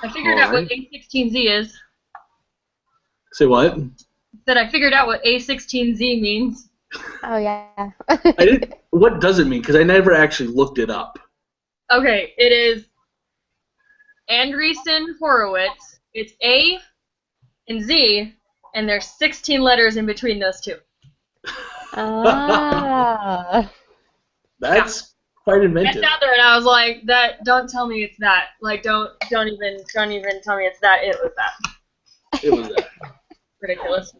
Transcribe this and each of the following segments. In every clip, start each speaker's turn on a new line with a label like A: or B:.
A: I figured out what A16Z is.
B: Say what?
A: That I figured out what A16Z means.
C: Oh, yeah.
B: What does it mean? Because I never actually looked it up.
A: Okay, it is Andreessen Horowitz. It's A and Z, and there's 16 letters in between those two.
C: Ah.
B: That's quite inventive.
A: I sat there and I was like, "That. Don't tell me it's that. Like, don't even tell me it's that. It was that.
B: It was that.
A: Ridiculous."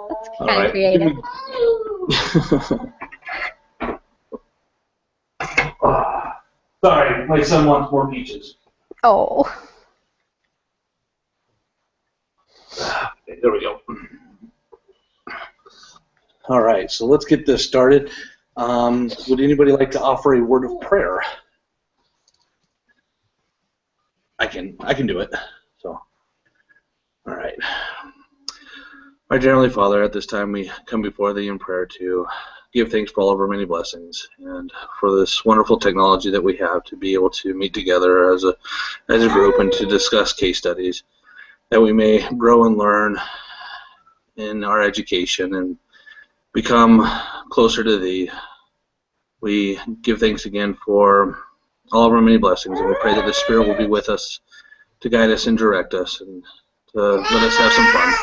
C: That's kind of creative.
B: Sorry, my son wants more peaches.
C: Oh.
B: Okay, there we go. All right, so let's get this started. Would anybody like to offer a word of prayer? I can do it. So, all right. Our dear Heavenly Father, at this time we come before Thee in prayer to give thanks for all of our many blessings and for this wonderful technology that we have to be able to meet together as a group and to discuss case studies, that we may grow and learn in our education and become closer to Thee. We give thanks again for all of our many blessings, and we pray that the Spirit will be with us to guide us and direct us and to let us have some fun.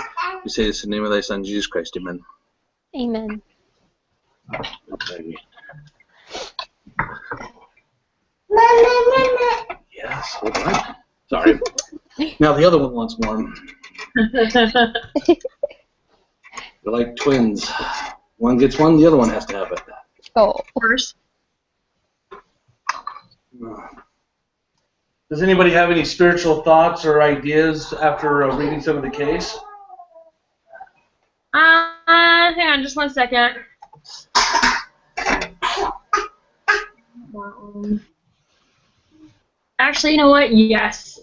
B: We say this in the name of Thy Son, Jesus Christ. Amen.
C: Amen.
B: Okay. Yes, hold on. Sorry. Now the other one wants more. They're like twins. One gets one, the other one has to have it.
C: Oh.
A: First.
B: Does anybody have any spiritual thoughts or ideas after reading some of the case?
A: Hang on just 1 second. Actually, you know what? Yes.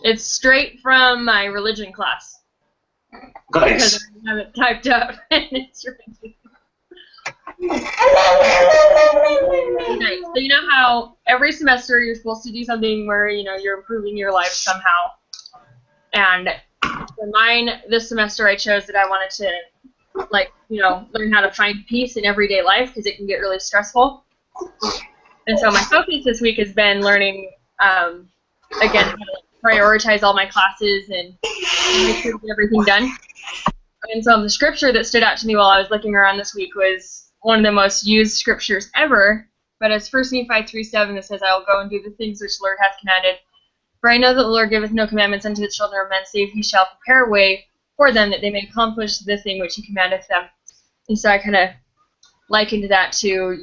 A: It's straight from my religion class.
B: Nice.
A: Because I have it typed up, and it's ridiculous. Nice. So you know how every semester you're supposed to do something where you're improving your life somehow, and for mine this semester I chose that I wanted to learn how to find peace in everyday life because it can get really stressful. And so my focus this week has been learning again how to prioritize all my classes and make sure to get everything done. And so the scripture that stood out to me while I was looking around this week was one of the most used scriptures ever, but it's 1 Nephi 3:7 that says, "I will go and do the things which the Lord hath commanded. For I know that the Lord giveth no commandments unto the children of men, save he shall prepare a way for them that they may accomplish the thing which he commandeth them." And so I kind of likened that to,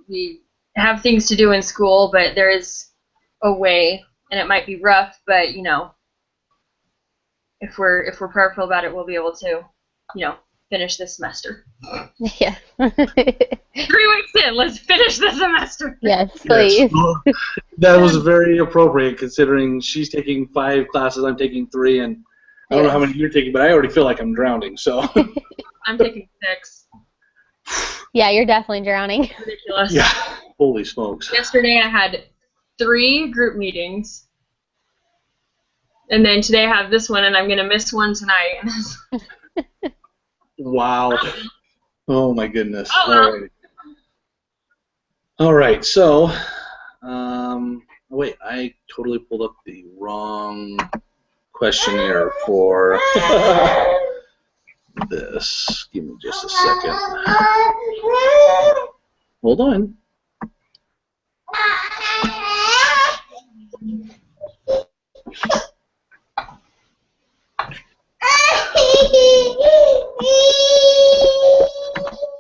A: we have things to do in school, but there is a way, and it might be rough, but, if we're prayerful about it, we'll be able to, finish this semester.
C: Yeah.
A: 3 weeks in, let's finish the semester.
C: Yes, please.
B: Yes. Well, that was very appropriate considering she's taking 5 classes, I'm taking 3, and I don't know how many you're taking, but I already feel like I'm drowning, so.
A: I'm taking 6.
C: Yeah, you're definitely drowning.
A: Ridiculous.
B: Yeah, holy smokes.
A: Yesterday I had 3 group meetings, and then today I have this one, and I'm going to miss one tonight.
B: Wow. Oh my goodness.
A: Oh, well.
B: All right. So, wait, I totally pulled up the wrong questionnaire for this. Give me just a second. Hold on.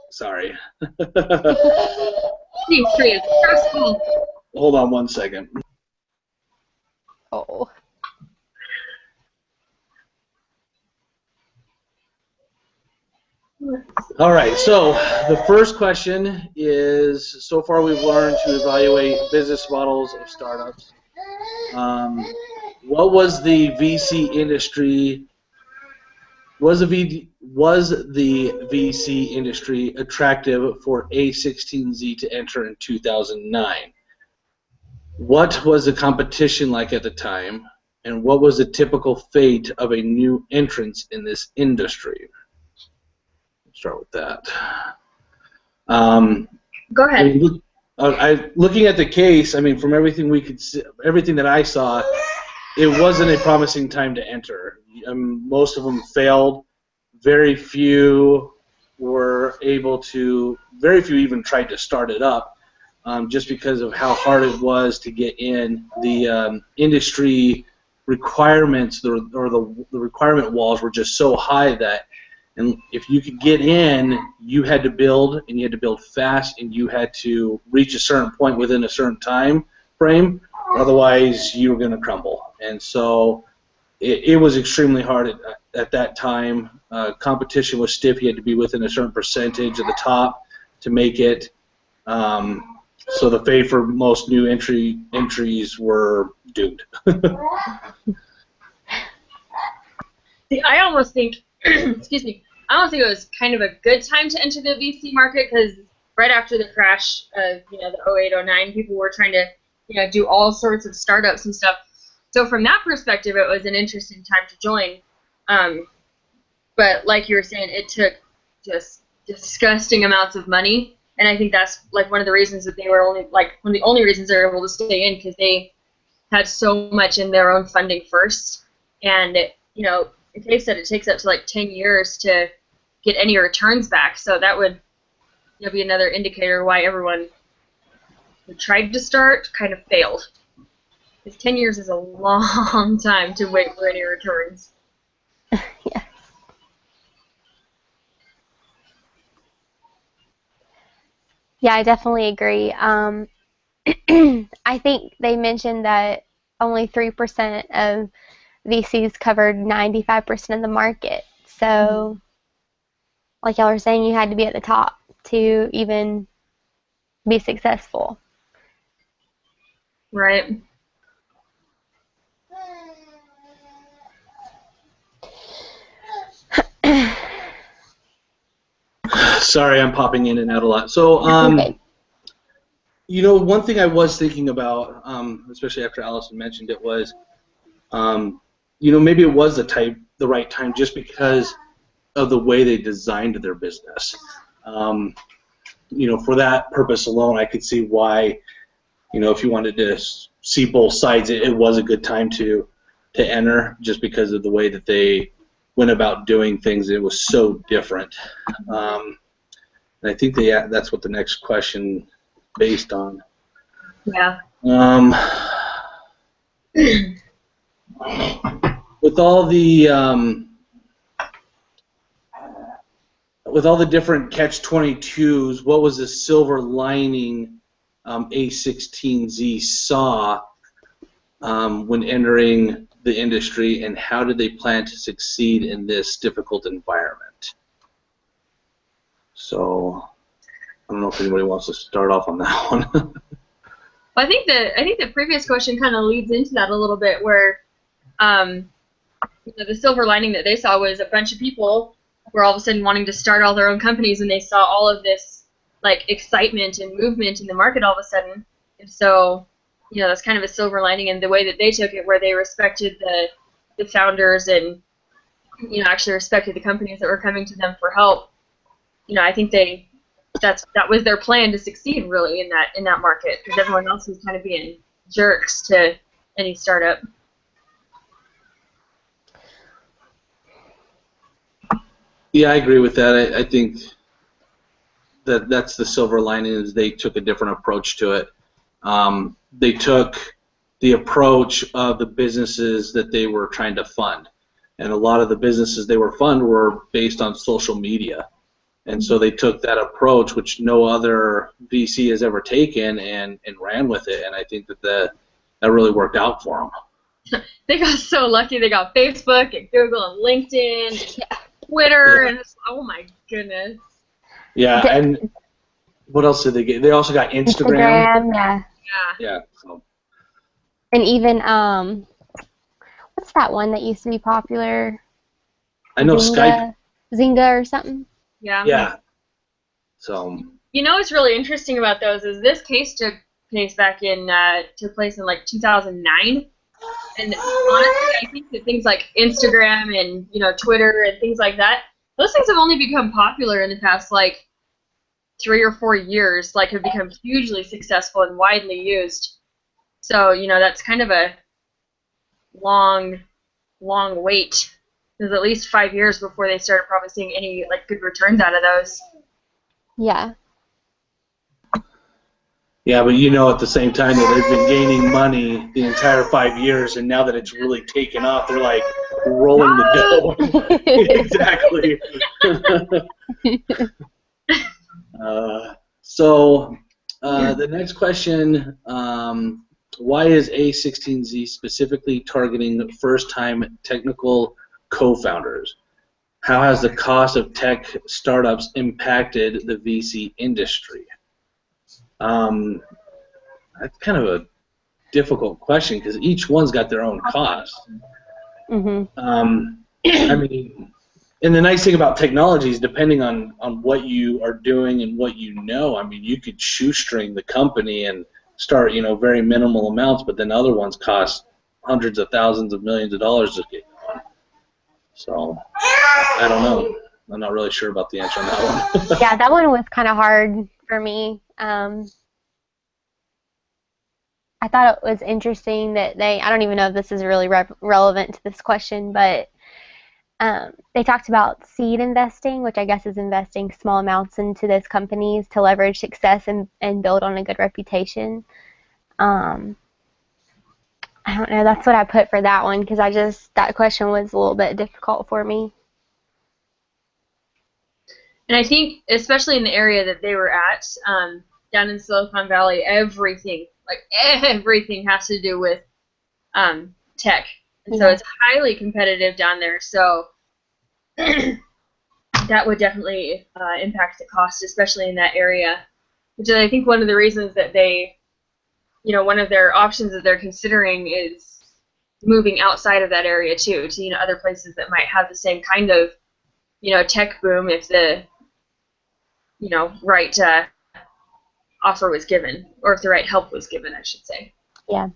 B: Sorry. Hold on 1 second.
C: Oh.
B: All right, so the first question is, so far we've learned to evaluate business models of startups. What was the VC industry, was the VC industry attractive for A16Z to enter in 2009? What was the competition like at the time, and what was the typical fate of a new entrant in this industry? Let's start with that.
A: Go ahead.
B: Looking at the case, I mean, from everything we could see, everything that I saw, it wasn't a promising time to enter. Most of them failed. Very few were able to. Very few even tried to start it up, just because of how hard it was to get in. The industry requirements, or the requirement walls were just so high that. And if you could get in, you had to build, and you had to build fast, and you had to reach a certain point within a certain time frame. Otherwise, you were going to crumble. And so it was extremely hard at that time. Competition was stiff. You had to be within a certain percentage of the top to make it. So the fate for most new entries were doomed.
A: See, I almost think, excuse me, I almost think it was kind of a good time to enter the VC market because right after the crash of, the 08, 09, people were trying to, do all sorts of startups and stuff. So from that perspective, it was an interesting time to join. But like you were saying, it took just disgusting amounts of money, and I think that's like one of the reasons that they were one of the only reasons they were able to stay in, because they had so much in their own funding first, and they said it takes up to like 10 years to get any returns back. So that would be another indicator why everyone who tried to start kind of failed. Because 10 years is a long time to wait for any returns.
C: Yeah. Yeah, I definitely agree. I think they mentioned that only 3% of VCs covered 95% of the market. So, like y'all were saying, you had to be at the top to even be successful.
A: Right.
B: Sorry, I'm popping in and out a lot. So,
C: Okay.
B: One thing I was thinking about, especially after Allison mentioned it, was, maybe it was the right time just because of the way they designed their business. For that purpose alone, I could see why, if you wanted to see both sides, it was a good time to enter, just because of the way that they went about doing things. It was so different. And I think that's what the next question based on.
A: Yeah.
B: With all the different catch-22s, what was the silver lining A16Z saw when entering the industry, and how did they plan to succeed in this difficult environment? So, I don't know if anybody wants to start off on that one.
A: Well, I think the previous question kind of leads into that a little bit, where the silver lining that they saw was a bunch of people were all of a sudden wanting to start all their own companies, and they saw all of this excitement and movement in the market all of a sudden. And so, that's kind of a silver lining in the way that they took it, where they respected the founders and actually respected the companies that were coming to them for help. I think that was their plan to succeed really in that market, because everyone else was kind of being jerks to any startup.
B: Yeah, I agree with that. I think that's the silver lining, is they took a different approach to it. They took the approach of the businesses that they were trying to fund, and a lot of the businesses they were funding were based on social media. And so they took that approach, which no other VC has ever taken, and ran with it. And I think that really worked out for them.
A: They got so lucky. They got Facebook and Google and LinkedIn, and Twitter, and oh my goodness.
B: Yeah, and what else did they get? They also got Instagram.
C: Yeah.
B: Yeah. So.
C: And even what's that one that used to be popular?
B: I know Skype.
C: Zynga or something.
A: Yeah.
B: Yeah. So.
A: What's really interesting about those is this case took case back in took place in like 2009. And honestly, I think that things like Instagram and Twitter and things like that, those things have only become popular in the past like 3 or 4 years. Like, have become hugely successful and widely used. So that's kind of a long wait. It was at least 5 years before they started probably seeing any like good returns out of those.
C: Yeah.
B: Yeah, but at the same time that they've been gaining money the entire 5 years, and now that it's really taken off, they're like rolling the dough. Exactly. The next question, why is A16Z specifically targeting first-time technical co-founders? How has the cost of tech startups impacted the VC industry? That's kind of a difficult question because each one's got their own cost.
C: Mm-hmm.
B: I mean, and the nice thing about technology is depending on what you are doing and what you know, I mean, you could shoestring the company and start, very minimal amounts, but then other ones cost hundreds of thousands of millions of dollars to get going. So, I don't know. I'm not really sure about the answer on that one.
C: Yeah, that one was kind of hard for me. I thought it was interesting that I don't even know if this is really relevant to this question, but they talked about seed investing, which I guess is investing small amounts into those companies to leverage success and build on a good reputation. I don't know. That's what I put for that one because that question was a little bit difficult for me.
A: And I think, especially in the area that they were at, down in Silicon Valley, everything has to do with tech. And so it's highly competitive down there. So that would definitely impact the cost, especially in that area. Which is, I think, one of the reasons that they, one of their options that they're considering is moving outside of that area too, to other places that might have the same kind of, tech boom if the, right offer was given, or if the right help was given, I should say.
C: Yeah.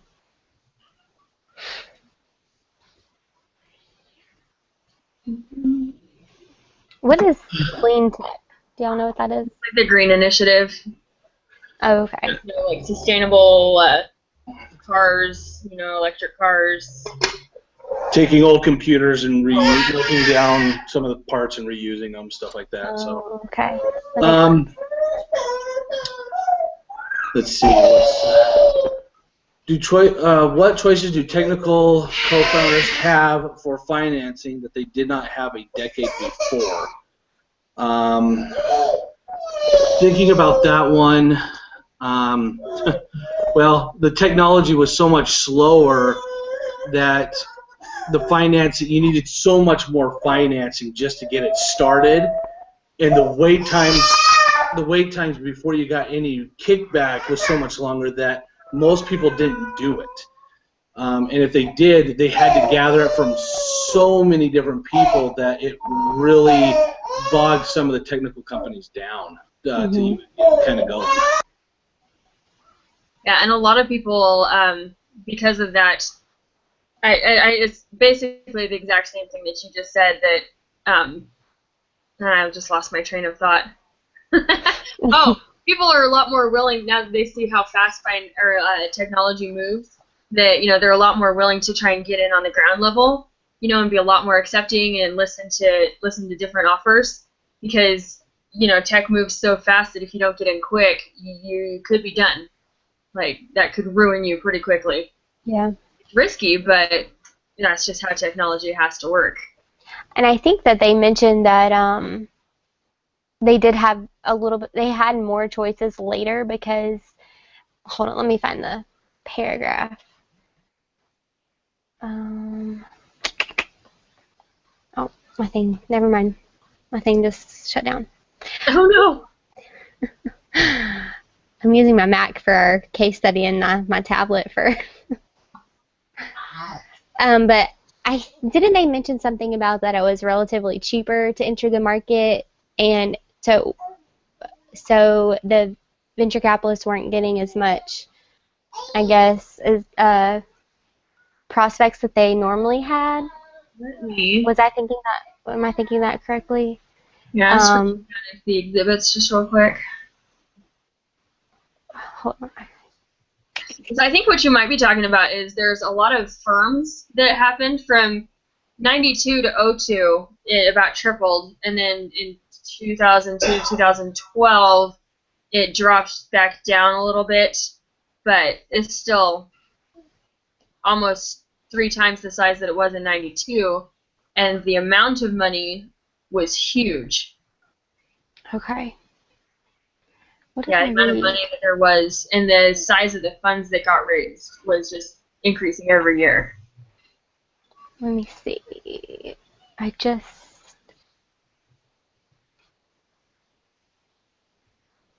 C: What is clean tech? Do y'all know what that is?
A: Like the Green Initiative.
C: Oh, okay.
A: Like sustainable cars, electric cars.
B: Taking old computers and looking down some of the parts and reusing them, stuff like that.
C: Oh, okay.
B: Let's see. What choices do technical co-founders have for financing that they did not have a decade before? Thinking about that one, well, the technology was so much slower that the financing, you needed so much more financing just to get it started, and the wait times before you got any kickback was so much longer that most people didn't do it. And if they did, they had to gather it from so many different people that it really bogged some of the technical companies down to even kind of go.
A: Yeah, and a lot of people, because of that, it's basically the exact same thing that you just said, that I just lost my train of thought. People are a lot more willing, now that they see how fast technology moves, that they're a lot more willing to try and get in on the ground level, and be a lot more accepting and listen to different offers, because tech moves so fast that if you don't get in quick, you could be done. Like, that could ruin you pretty quickly.
C: Yeah.
A: It's risky, but that's just how technology has to work.
C: And I think that they mentioned that they did have they had more choices later because, hold on, let me find the paragraph. Never mind. My thing just shut down.
A: Oh no!
C: I'm using my Mac for our case study and my tablet for. But didn't they mention something about that it was relatively cheaper to enter the market, and so the venture capitalists weren't getting as much I guess, prospects that they normally had.
A: Let me.
C: Was I thinking that? Am I thinking that correctly?
A: Yeah, I'm the exhibits just real quick.
C: Hold on.
A: So I think what you might be talking about is there's a lot of firms that happened from 92 to 02, it about tripled, and then in 2002 2012 it dropped back down a little bit, but it's still almost 3 times the size that it was in 92, and the amount of money was huge.
C: Okay. What did
A: Yeah,
C: I
A: the amount of
C: read?
A: money that there was and the size of the funds that got raised was just increasing every year.
C: Let me see.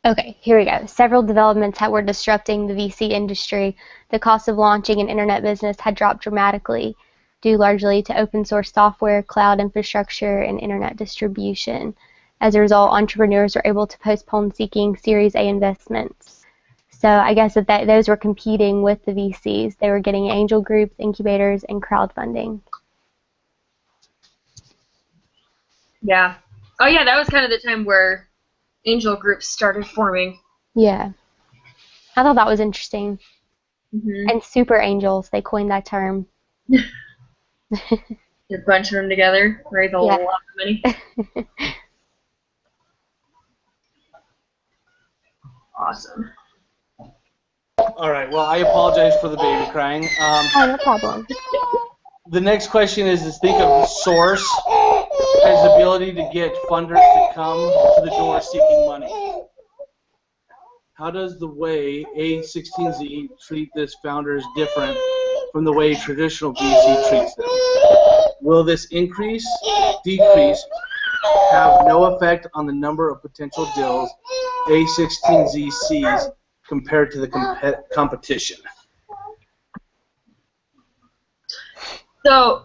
C: Okay, here we go. Several developments that were disrupting the VC industry. The cost of launching an internet business had dropped dramatically, due largely to open source software, cloud infrastructure, and internet distribution. As a result, entrepreneurs were able to postpone seeking Series A investments. So I guess that those were competing with the VCs. They were getting angel groups, incubators, and crowdfunding.
A: Yeah. Oh yeah, that was kind of the time where angel groups started forming.
C: Yeah. I thought that was interesting.
A: Mm-hmm.
C: And super angels, they coined that term.
A: You're bunching them together, raise a lot of money. Awesome.
B: All right. Well, I apologize for the baby crying.
C: Oh, no problem.
B: The next question is think of source as the ability to get funders to come to the door seeking money. How does the way A16Z treat this founders different from the way traditional VC treats them? Will this increase, decrease, have no effect on the number of potential deals A16Z sees compared to the competition?
A: So,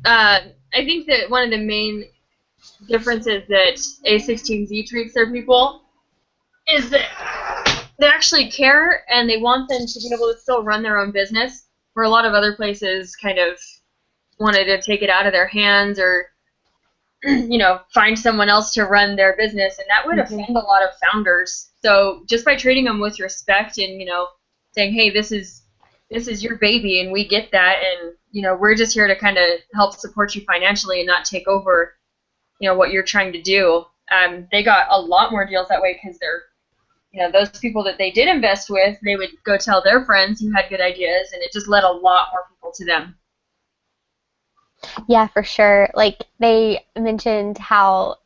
A: I think that one of the main differences that A16Z treats their people is that they actually care and they want them to be able to still run their own business, where a lot of other places kind of wanted to take it out of their hands or, find someone else to run their business, and that would offend a lot of founders. So just by treating them with respect and, saying, hey, this is your baby and we get that, and, we're just here to kind of help support you financially and not take over, what you're trying to do. They got a lot more deals that way because they're, those people that they did invest with, they would go tell their friends who had good ideas, and it just led a lot more people to them.
C: Yeah, for sure. Like, they mentioned how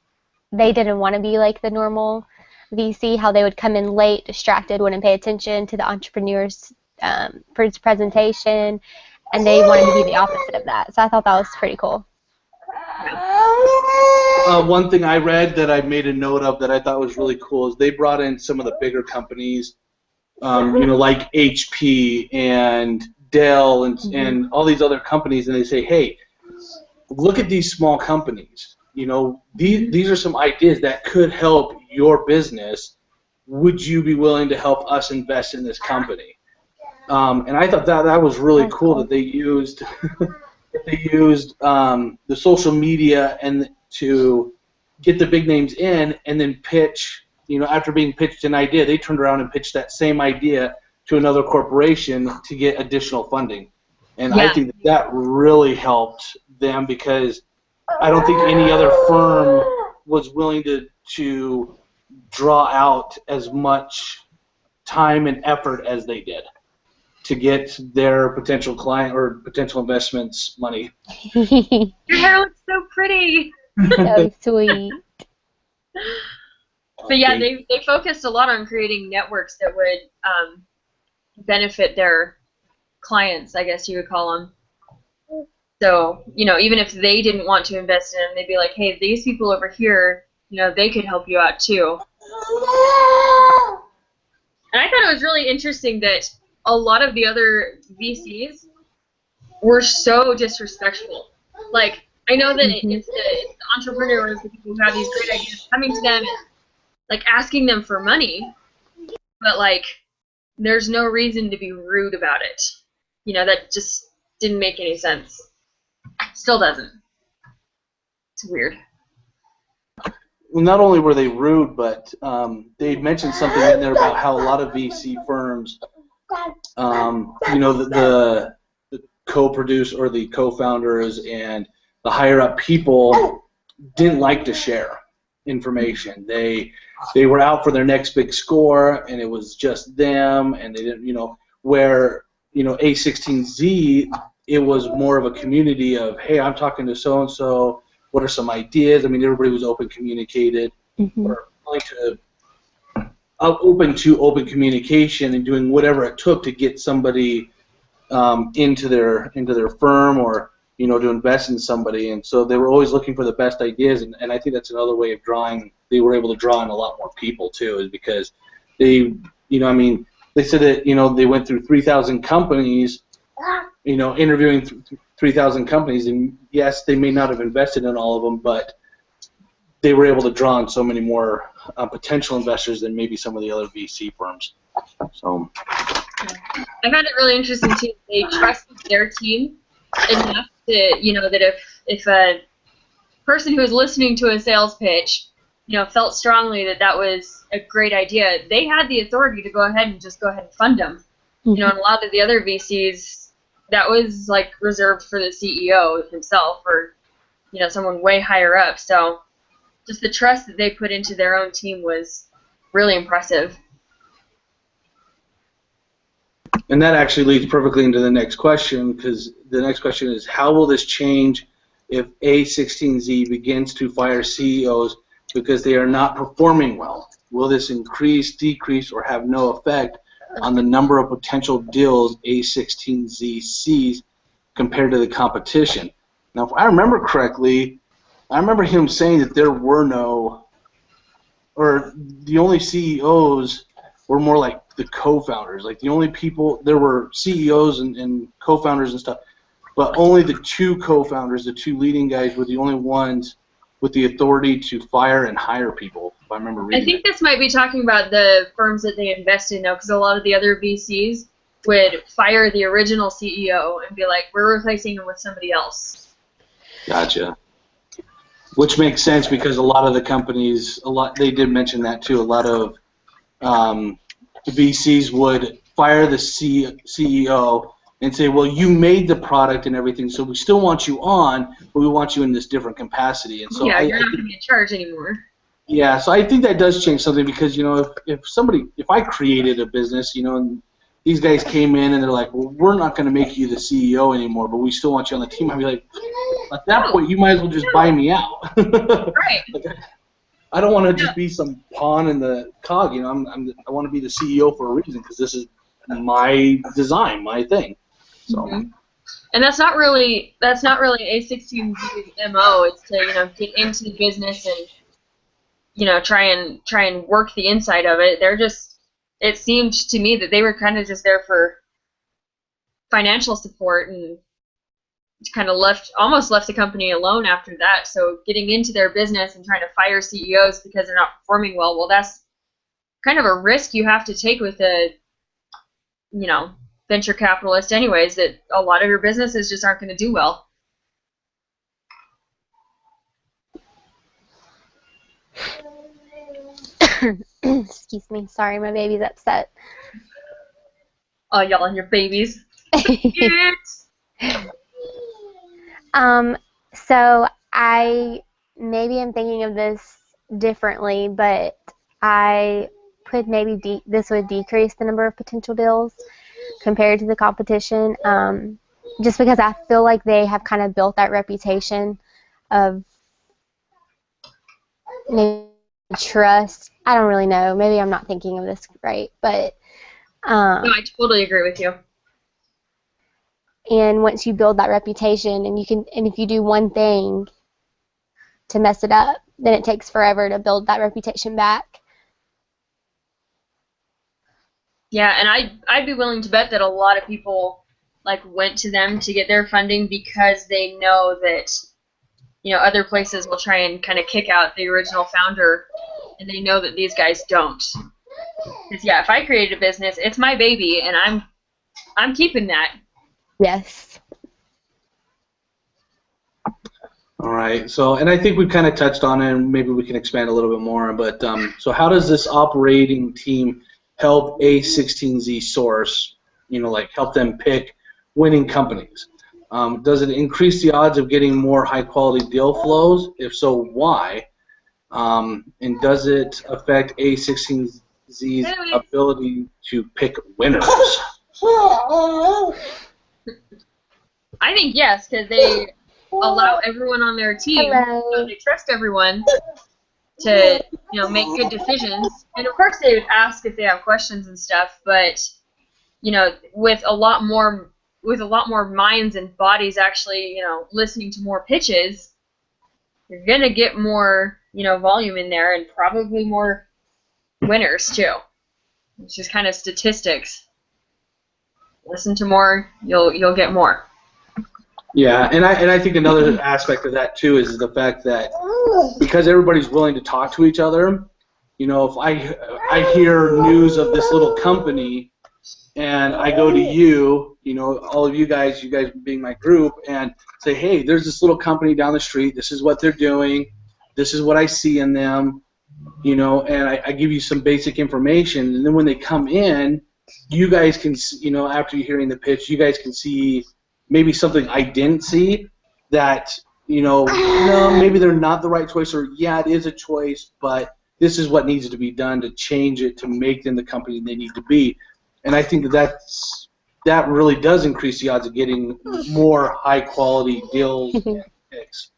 C: they didn't want to be like the normal VC, how they would come in late, distracted, wouldn't pay attention to the entrepreneurs for his presentation, and they wanted to be the opposite of that. So I thought that was pretty cool.
B: One thing I read that I made a note of that I thought was really cool is they brought in some of the bigger companies, like HP and Dell and all these other companies, and they say, hey, look at these small companies. These are some ideas that could help your business. Would you be willing to help us invest in this company? And I thought that was really cool that they used the social media and to get the big names in, and then pitch. After being pitched an idea, they turned around and pitched that same idea to another corporation to get additional funding. And I think that really helped them because I don't think any other firm was willing to draw out as much time and effort as they did to get their potential client or potential investments money.
A: Your hair looks so pretty.
C: So sweet.
A: But yeah, they focused a lot on creating networks that would benefit their clients, I guess you would call them. So, even if they didn't want to invest in them, they'd be like, hey, these people over here, they could help you out too. And I thought it was really interesting that a lot of the other VCs were so disrespectful. Like, I know that it's the entrepreneurs, the people who have these great ideas, coming to them and, like, asking them for money, but, like, there's no reason to be rude about it. You know, that just didn't make any sense. Still doesn't. It's weird.
B: Well, not only were they rude, but they mentioned something in there about how a lot of VC firms, you know, the co-produce or the co-founders and the higher up people didn't like to share information. They were out for their next big score, and it was just them, and they didn't, you know, where, you know, A16Z, it was more of a community of, hey, I'm talking to so-and-so, what are some ideas? I mean, everybody was open communicated, or open to open communication and doing whatever it took to get somebody into their firm, or, you know, to invest in somebody. And so they were always looking for the best ideas, and I think that's another way of drawing. They were able to draw in a lot more people too, is because they, you know, I mean, they said that, you know, they went through 3,000 companies, you know, interviewing 3,000 companies, and yes, they may not have invested in all of them, but they were able to draw in so many more potential investors than maybe some of the other VC firms. So
A: I found it really interesting too. They trusted their team enough to, you know, that if a person who was listening to a sales pitch, you know, felt strongly that that was a great idea, they had the authority to go ahead and fund them. You know, and a lot of the other VCs, that was like reserved for the CEO himself, or, you know, someone way higher up. So just the trust that they put into their own team was really impressive.
B: And that actually leads perfectly into the next question, because the next question is, how will this change if A16Z begins to fire CEOs because they are not performing well? Will this increase, decrease, or have no effect on the number of potential deals A16Z sees compared to the competition? Now, if I remember correctly, I remember him saying that there were no, or the only CEOs were more like the co-founders. Like the only people, there were CEOs and co-founders and stuff, but only the two co-founders, the two leading guys, were the only ones with the authority to fire and hire people, if I remember reading.
A: I think this might be talking about the firms that they invest in now, because a lot of the other VCs would fire the original CEO and be like, we're replacing him with somebody else.
B: Gotcha. Which makes sense, because a lot of the companies, they did mention that too, a lot of the VCs would fire the CEO and say, well, you made the product and everything, so we still want you on, but we want you in this different capacity. And so
A: yeah, you're not going to be in charge anymore.
B: Yeah, so I think that does change something, because, you know, if I created a business, you know, and these guys came in and they're like, well, we're not going to make you the CEO anymore, but we still want you on the team, I'd be like, at that point, you might as well just buy me out.
A: Right.
B: Like, I don't want to just be some pawn in the cog, you know. I want to be the CEO for a reason, because this is my design, my thing. So.
A: And that's not really A16Z's MO. It's to, you know, get into the business and, you know, try and work the inside of it. They're just, it seemed to me that they were kind of just there for financial support, and kind of almost left the company alone after that. So getting into their business and trying to fire CEOs because they're not performing well, that's kind of a risk you have to take with a, you know, venture capitalist anyways, that a lot of your businesses just aren't going to do well.
C: Excuse me. Sorry, my baby's upset.
A: Oh, y'all and your babies.
C: So maybe I'm thinking of this differently, but I could maybe this would decrease the number of potential deals compared to the competition, just because I feel like they have kind of built that reputation of maybe trust. I don't really know. Maybe I'm not thinking of this right, but
A: no, I totally agree with you.
C: And once you build that reputation, and if you do one thing to mess it up, then it takes forever to build that reputation back.
A: Yeah, and I'd be willing to bet that a lot of people like went to them to get their funding because they know that, you know, other places will try and kind of kick out the original founder, and they know that these guys don't. Because yeah, if I created a business, it's my baby, and I'm keeping that.
C: Yes.
B: All right. So, and I think we've kind of touched on it, and maybe we can expand a little bit more. But so, how does this operating team help A16Z source? Like help them pick winning companies. Does it increase the odds of getting more high quality deal flows? If so, why? And does it affect A16Z's ability to pick winners?
A: I think yes, because they allow everyone on their team,
C: Hello.
A: they trust everyone to make good decisions. And of course they would ask if they have questions and stuff, but with a lot more minds and bodies actually listening to more pitches, you're gonna get more volume in there and probably more winners too. It's just kind of statistics. Listen to more, you'll get more.
B: Yeah, and I think another aspect of that too is the fact that because everybody's willing to talk to each other, if I hear news of this little company and I go to you, all of you guys being my group, and say, hey, there's this little company down the street. This is what they're doing. This is what I see in them, and I give you some basic information, and then when they come in, you guys can, after you're hearing the pitch, you guys can see maybe something I didn't see that, no, maybe they're not the right choice, or yeah, it is a choice, but this is what needs to be done to change it to make them the company they need to be. And I think that really does increase the odds of getting more high quality deals and picks.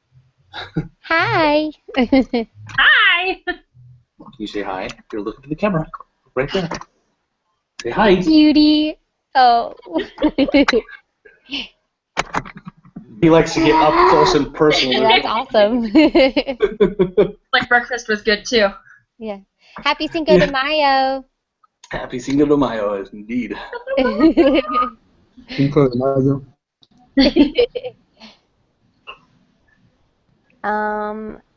C: Hi.
A: Hi.
B: Can you say hi? You're looking at the camera right there. Say hi.
C: Cutie. Oh.
B: He likes to get up close and personal.
C: That's awesome.
A: Like breakfast was good too.
C: Yeah. Happy Cinco de Mayo.
B: Happy Cinco de Mayo, indeed.
D: Cinco de Mayo.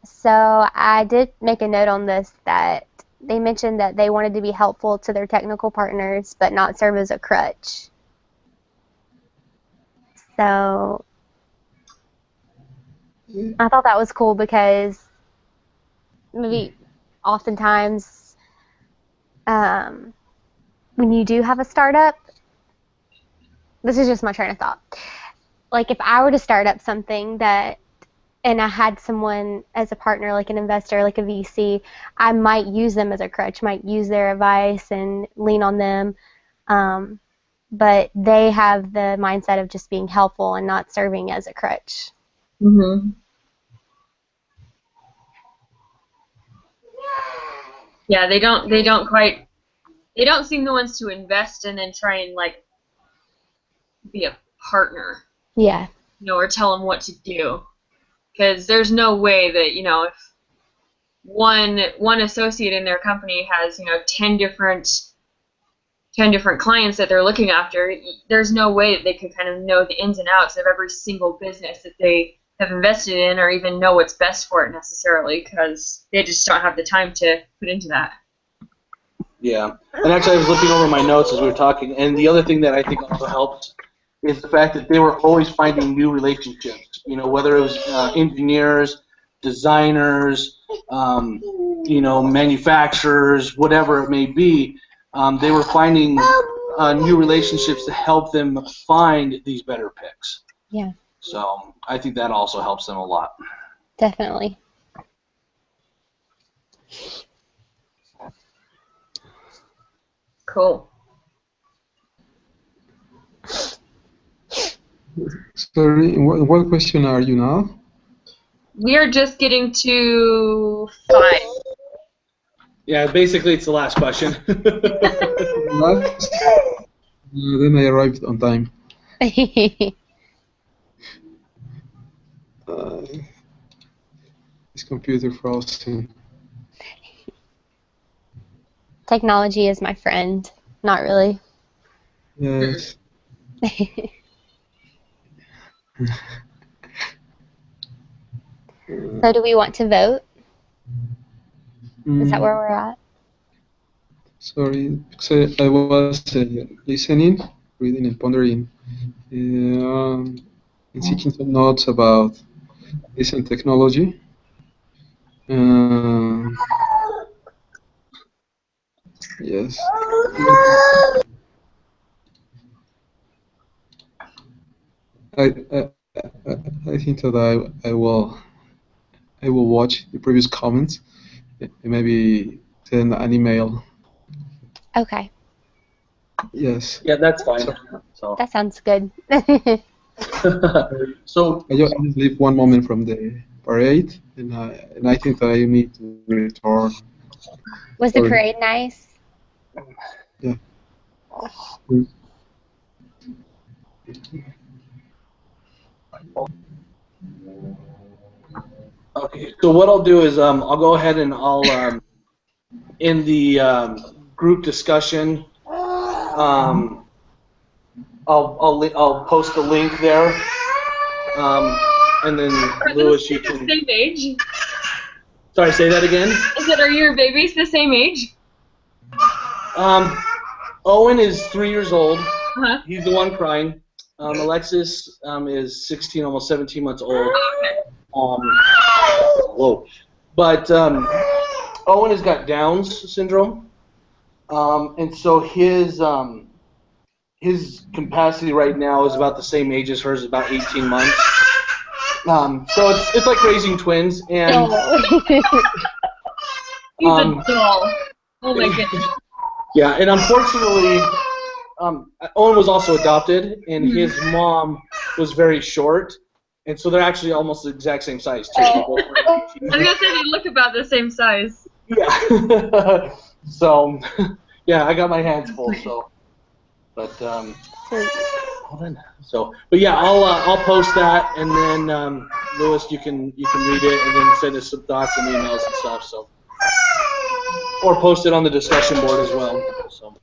C: So I did make a note on this that they mentioned that they wanted to be helpful to their technical partners but not serve as a crutch. So I thought that was cool because maybe oftentimes when you do have a startup, this is just my train of thought. Like if I were to start up something and I had someone as a partner, like an investor, like a VC, I might use them as a crutch, might use their advice and lean on them. But they have the mindset of just being helpful and not serving as a crutch.
A: Mm-hmm. Yeah, they don't seem the ones to invest in and try and like be a partner.
C: Yeah.
A: Or tell them what to do. Because there's no way that, if one associate in their company has, 10 different clients that they're looking after, there's no way that they could kind of know the ins and outs of every single business that they have invested in or even know what's best for it necessarily, because they just don't have the time to put into that.
B: Yeah, and actually I was looking over my notes as we were talking, and the other thing that I think also helps is the fact that they were always finding new relationships, whether it was engineers, designers, manufacturers, whatever it may be, they were finding new relationships to help them find these better picks.
C: Yeah.
B: So I think that also helps them a lot.
C: Definitely.
A: Cool.
D: Sorry, what question are you now?
A: We are just getting to 5.
B: Yeah, basically it's the last question.
D: Last, then I arrived on time. This computer frozen.
C: Technology is my friend. Not really.
D: Yes.
C: So do we want to vote? Is that where we're at?
D: Sorry, because I was listening, reading, and pondering, and seeking some notes about recent technology. Yes. I, I, I think that I will watch the previous comments and maybe send an email.
C: Okay,
D: Yes.
B: Yeah, that's fine. So,
C: that sounds good.
B: so
D: I just leave one moment from the parade, and I think that I need to return.
C: Was the
D: Sorry.
C: parade nice?
D: Yeah. Mm.
B: okay. So what I'll do is I'll go ahead and I'll in the group discussion I'll post the link there, and then
A: Are
B: Lewis,
A: those
B: you
A: kids the
B: can.
A: same age?
B: Sorry, say that again.
A: Are your babies the same age?
B: Owen is 3 years old.
A: Uh-huh.
B: He's the one crying. Alexis is 16, almost 17 months old. Whoa. But Owen has got Down's syndrome, and so his capacity right now is about the same age as hers, about 18 months. So it's like raising twins, and
A: He's a doll. Oh my goodness.
B: yeah, and unfortunately, Owen was also adopted, and his mom was very short, and so they're actually almost the exact same size too.
A: I was gonna say they look about the same size.
B: Yeah. So, yeah, I got my hands full. So, but hold on. So, but yeah, I'll post that, and then Lewis, you can read it, and then send us some thoughts and emails and stuff. So, or post it on the discussion board as well. So.